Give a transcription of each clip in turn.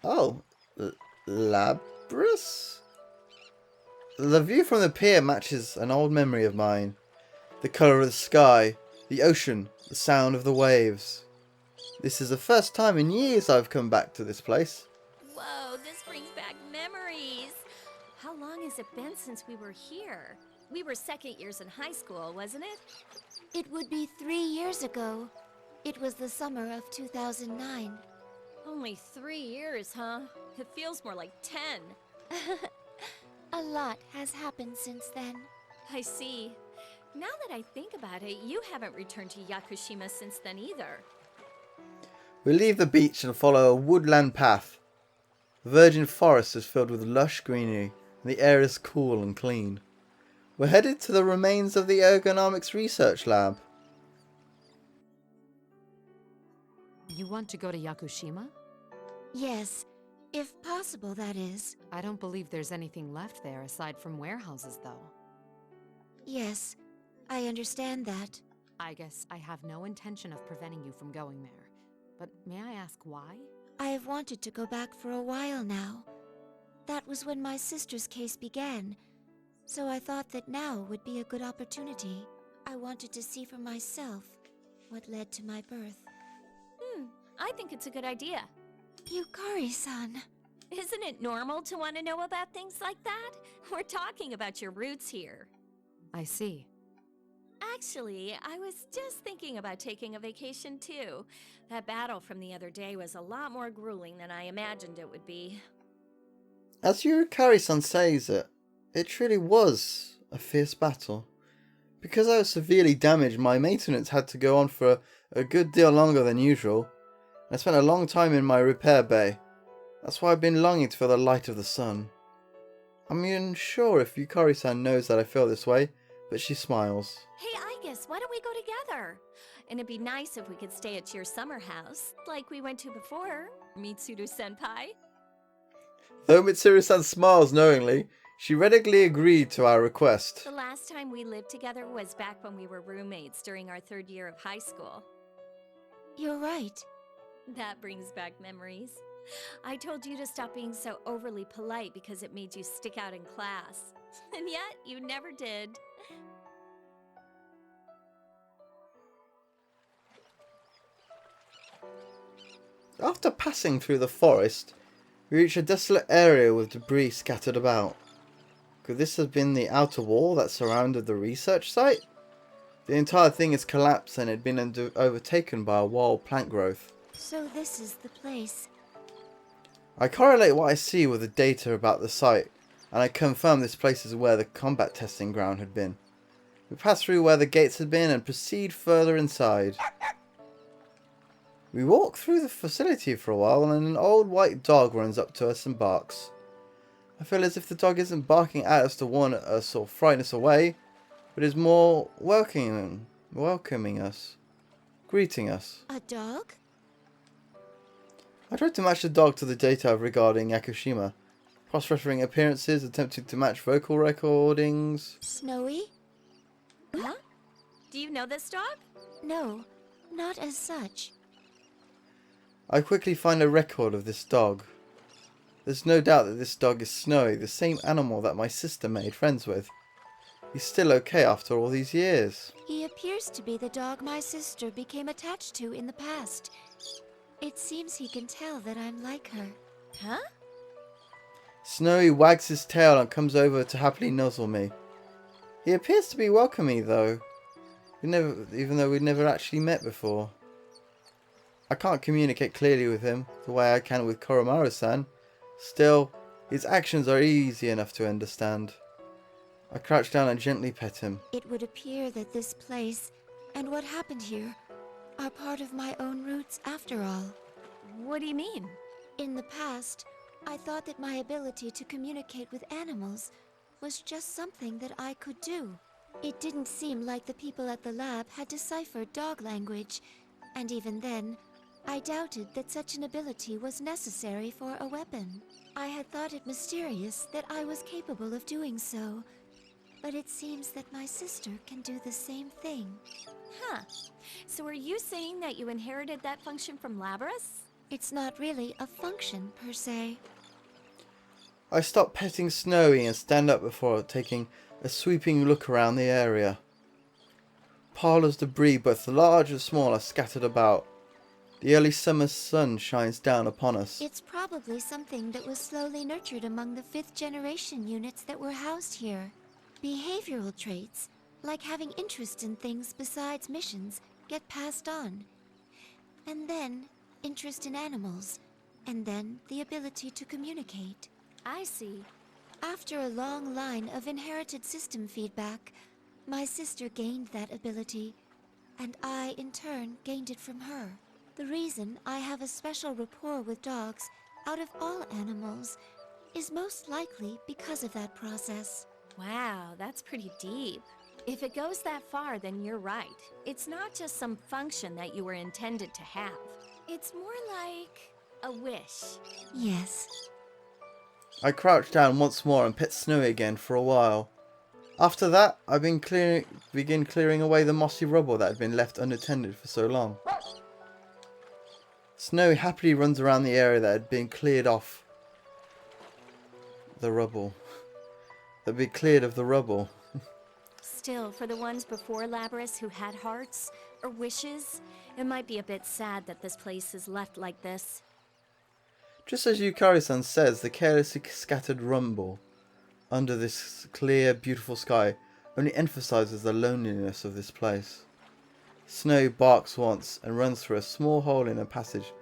Oh, Labrys? The view from the pier matches an old memory of mine. The colour of the sky, the ocean, the sound of the waves. This is the first time in years I've come back to this place. Whoa, this brings back memories. How long has it been since we were here? We were second years in high school, wasn't it? It would be 3 years ago. It was the summer of 2009. Only 3 years, huh? It feels more like 10. A lot has happened since then. I see. Now that I think about it, you haven't returned to Yakushima since then either. We leave the beach and follow a woodland path. The virgin forest is filled with lush greenery and the air is cool and clean. We're headed to the remains of the ergonomics research lab. You want to go to Yakushima? Yes, if possible, that is. I don't believe there's anything left there aside from warehouses, though. Yes, I understand that. I guess I have no intention of preventing you from going there. But may I ask why? I have wanted to go back for a while now. That was when my sister's case began, so I thought that now would be a good opportunity. I wanted to see for myself what led to my birth. I think it's a good idea. Yukari-san. Isn't it normal to want to know about things like that? We're talking about your roots here. I see. Actually, I was just thinking about taking a vacation too. That battle from the other day was a lot more grueling than I imagined it would be. As Yukari-san says it, it truly was a fierce battle. Because I was severely damaged, my maintenance had to go on for a good deal longer than usual. I spent a long time in my repair bay. That's why I've been longing to feel the light of the sun. I'm unsure if Yukari-san knows that I feel this way, but she smiles. Hey, Aigis, why don't we go together? And it'd be nice if we could stay at your summer house, like we went to before, Mitsuru-senpai. Though Mitsuru-san smiles knowingly, she readily agreed to our request. The last time we lived together was back when we were roommates during our 3rd year of high school. You're right. That brings back memories. I told you to stop being so overly polite because it made you stick out in class. And yet, you never did. After passing through the forest, we reach a desolate area with debris scattered about. Could this have been the outer wall that surrounded the research site? The entire thing is collapsed and had been overtaken by a wild plant growth. So this is the place. I correlate what I see with the data about the site, and I confirm this place is where the combat testing ground had been. We pass through where the gates had been and proceed further inside. We walk through the facility for a while and an old white dog runs up to us and barks. I feel as if the dog isn't barking at us to warn us or frighten us away, but is more welcoming us, greeting us. A dog? I tried to match the dog to the data regarding Yakushima, cross-referencing appearances, attempting to match vocal recordings. Snowy? Huh? Do you know this dog? No, not as such. I quickly find a record of this dog. There's no doubt that this dog is Snowy, the same animal that my sister made friends with. He's still okay after all these years. He appears to be the dog my sister became attached to in the past. It seems he can tell that I'm like her. Huh? Snowy wags his tail and comes over to happily nuzzle me. He appears to be welcoming though, even though we'd never actually met before. I can't communicate clearly with him the way I can with Koromaru-san. Still, his actions are easy enough to understand. I crouch down and gently pet him. It would appear that this place, and what happened here, are part of my own roots after all. What do you mean? In the past, I thought that my ability to communicate with animals was just something that I could do. It didn't seem like the people at the lab had deciphered dog language, and even then, I doubted that such an ability was necessary for a weapon. I had thought it mysterious that I was capable of doing so, but it seems that my sister can do the same thing. Huh. So are you saying that you inherited that function from Labrys? It's not really a function, per se. I stop petting Snowy and stand up before taking a sweeping look around the area. Piles of debris, both large and small, are scattered about. The early summer sun shines down upon us. It's probably something that was slowly nurtured among the 5th generation units that were housed here. Behavioral traits, like having interest in things besides missions, get passed on. And then, interest in animals. And then, the ability to communicate. I see. After a long line of inherited system feedback, my sister gained that ability, and I, in turn, gained it from her. The reason I have a special rapport with dogs, out of all animals, is most likely because of that process. Wow, that's pretty deep. If it goes that far, then you're right. It's not just some function that you were intended to have. It's more like a wish. Yes. I crouch down once more and pet Snowy again for a while. After that, I begin clearing away the mossy rubble that had been left unattended for so long. Snowy happily runs around the area that had been cleared off the rubble. That had been cleared of the rubble. Still, for the ones before Labrys who had hearts or wishes, it might be a bit sad that this place is left like this. Just as Yukari-san says, the carelessly scattered rumble under this clear, beautiful sky only emphasizes the loneliness of this place. Snow barks once and runs through a small hole in a passage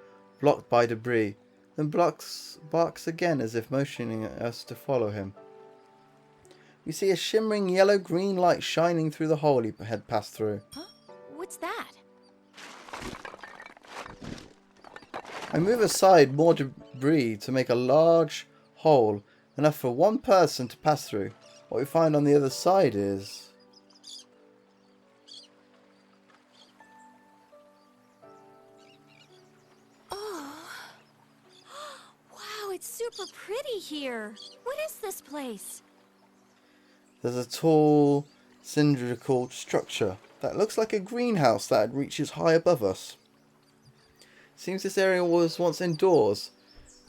blocked by debris, then barks again as if motioning us to follow him. We see a shimmering yellow-green light shining through the hole he had passed through. Huh? What's that? I move aside more debris to make a large hole, enough for one person to pass through. What we find on the other side is... Oh. Wow, it's super pretty here. What is this place? There's a tall, cylindrical structure that looks like a greenhouse that reaches high above us. Seems this area was once indoors,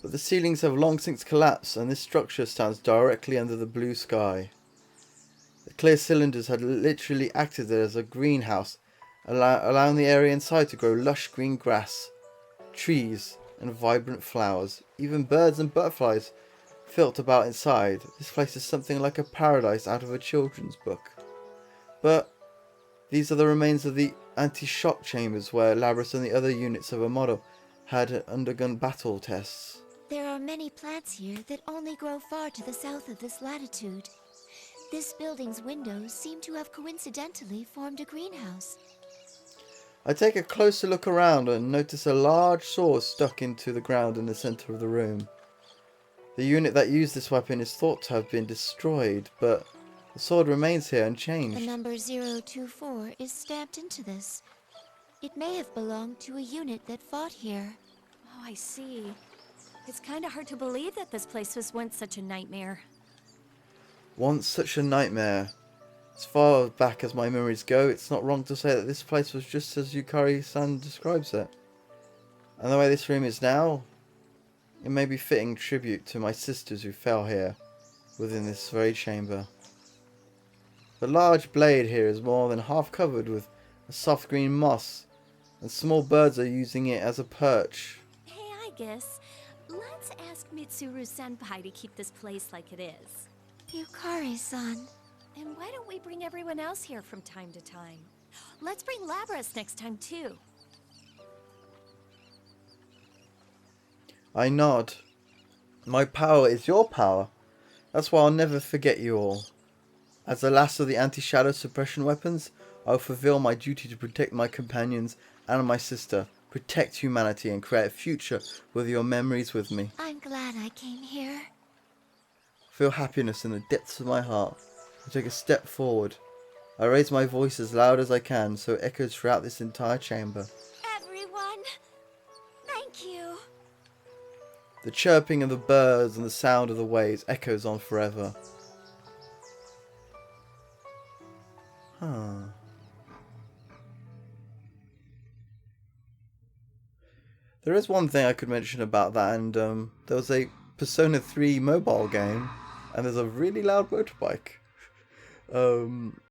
but the ceilings have long since collapsed and this structure stands directly under the blue sky. The clear cylinders had literally acted as a greenhouse, allowing the area inside to grow lush green grass, trees and vibrant flowers. Even birds and butterflies flit about inside. This place is something like a paradise out of a children's book. But these are the remains of the anti-shock chambers where Labrys and the other units of a model had undergone battle tests. There are many plants here that only grow far to the south of this latitude. This building's windows seem to have coincidentally formed a greenhouse. I take a closer look around and notice a large sword stuck into the ground in the centre of the room. The unit that used this weapon is thought to have been destroyed, but the sword remains here unchanged. The number 024 is stamped into this. It may have belonged to a unit that fought here. Oh, I see. It's kind of hard to believe that this place was once such a nightmare. Once such a nightmare. As far back as my memories go, it's not wrong to say that this place was just as Yukari-san describes it. And the way this room is now, it may be fitting tribute to my sisters who fell here, within this very chamber. The large blade here is more than half covered with a soft green moss, and small birds are using it as a perch. Hey, Aigis, let's ask Mitsuru-senpai to keep this place like it is. Yukari-san. And why don't we bring everyone else here from time to time? Let's bring Labrys next time, too. I nod. My power is your power. That's why I'll never forget you all. As the last of the anti-shadow suppression weapons, I will fulfill my duty to protect my companions and my sister, protect humanity and create a future with your memories with me. I'm glad I came here. Feel happiness in the depths of my heart. I take a step forward. I raise my voice as loud as I can so it echoes throughout this entire chamber. Everyone, thank you. The chirping of the birds and the sound of the waves echoes on forever. There is one thing I could mention about that, and there was a Persona 3 mobile game, and there's a really loud motorbike.